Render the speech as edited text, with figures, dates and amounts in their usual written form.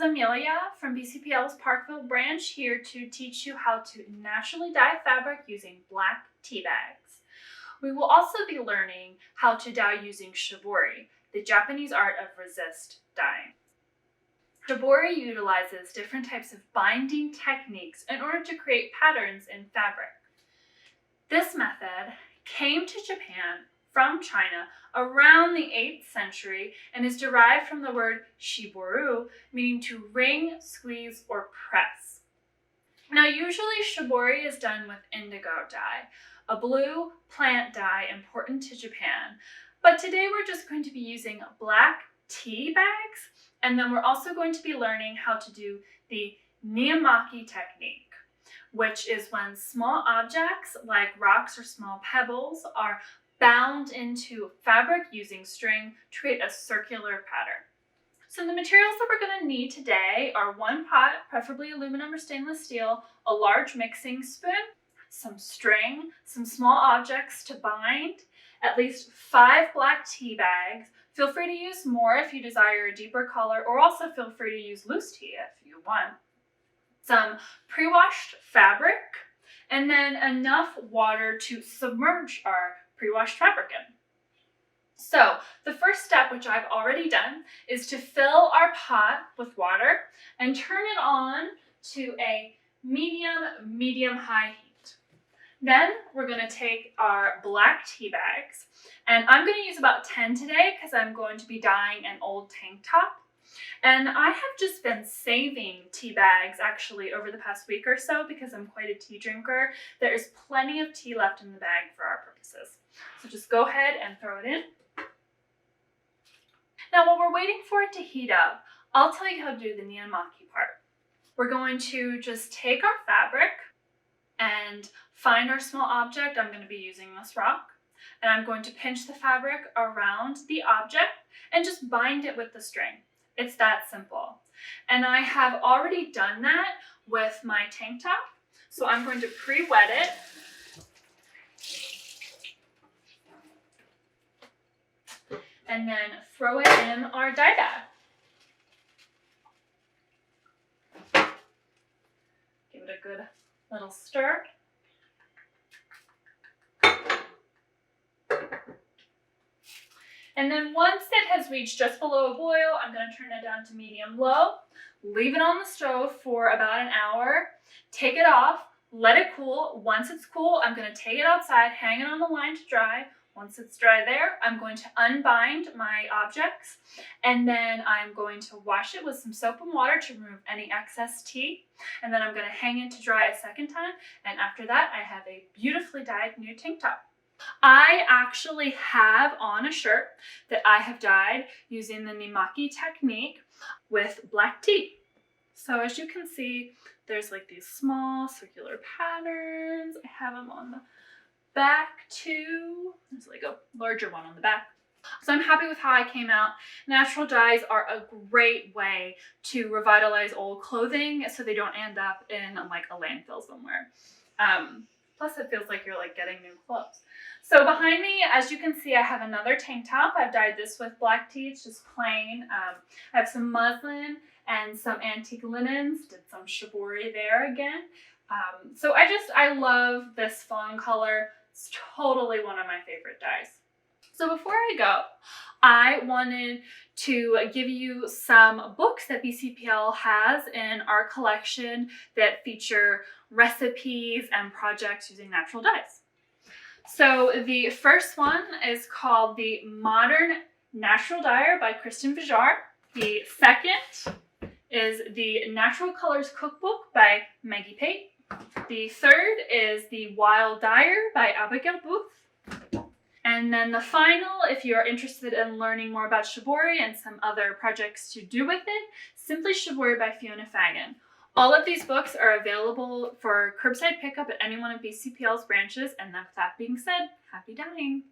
Amelia from BCPL's Parkville branch, here to teach you how to naturally dye fabric using black tea bags. We will also be learning how to dye using shibori, the Japanese art of resist dyeing. Shibori utilizes different types of binding techniques in order to create patterns in fabric. This method came to Japan from China around the 8th century and is derived from the word shiboru, meaning to wring, squeeze, or press. Now, usually shibori is done with indigo dye, a blue plant dye important to Japan, but today we're just going to be using black tea bags, and then we're also going to be learning how to do the niamaki technique, which is when small objects like rocks or small pebbles are bound into fabric using string to create a circular pattern. So the materials that we're going to need today are one pot, preferably aluminum or stainless steel, a large mixing spoon, some string, some small objects to bind, at least 5 black tea bags. Feel free to use more if you desire a deeper color, or also feel free to use loose tea if you want. Some pre-washed fabric, and then enough water to submerge our pre-washed fabric in. So the first step, which I've already done, is to fill our pot with water and turn it on to a medium-high heat. Then we're going to take our black tea bags, and I'm going to use about 10 today because I'm going to be dyeing an old tank top. And I have just been saving tea bags actually over the past week or so because I'm quite a tea drinker. There is plenty of tea left in the bag for our purposes. So just go ahead and throw it in. Now, while we're waiting for it to heat up, I'll tell you how to do the niamaki part. We're going to just take our fabric and find our small object. I'm going to be using this rock. And I'm going to pinch the fabric around the object and just bind it with the string. It's that simple. And I have already done that with my tank top. So I'm going to pre-wet it. And then throw it in our dye bag. Give it a good little stir. And then once it has reached just below a boil, I'm going to turn it down to medium-low, leave it on the stove for about an hour, take it off, let it cool. Once it's cool, I'm going to take it outside, hang it on the line to dry. Once it's dry there, I'm going to unbind my objects, and then I'm going to wash it with some soap and water to remove any excess tea. And then I'm going to hang it to dry a second time, and after that, I have a beautifully dyed new tank top. I actually have on a shirt that I have dyed using the niamaki technique with black tea. So as you can see, there's like these small circular patterns. I have them on the back too. There's like a larger one on the back. So I'm happy with how I came out. Natural dyes are a great way to revitalize old clothing so they don't end up in like a landfill somewhere. Plus it feels like you're like getting new clothes. So behind me, as you can see, I have another tank top. I've dyed this with black tea. It's just plain. I have some muslin and some antique linens. Did some shibori there again. So I love this fawn color. It's totally one of my favorite dyes. So before I go, I wanted to give you some books that BCPL has in our collection that feature recipes and projects using natural dyes. So the first one is called The Modern Natural Dyer by Kristen Vijar. The second is The Natural Colors Cookbook by Maggie Pate. The third is The Wild Dyer by Abigail Booth. And then the final, if you're interested in learning more about shibori and some other projects to do with it, Simply Shibori by Fiona Fagan. All of these books are available for curbside pickup at any one of BCPL's branches. And with that being said, happy dyeing!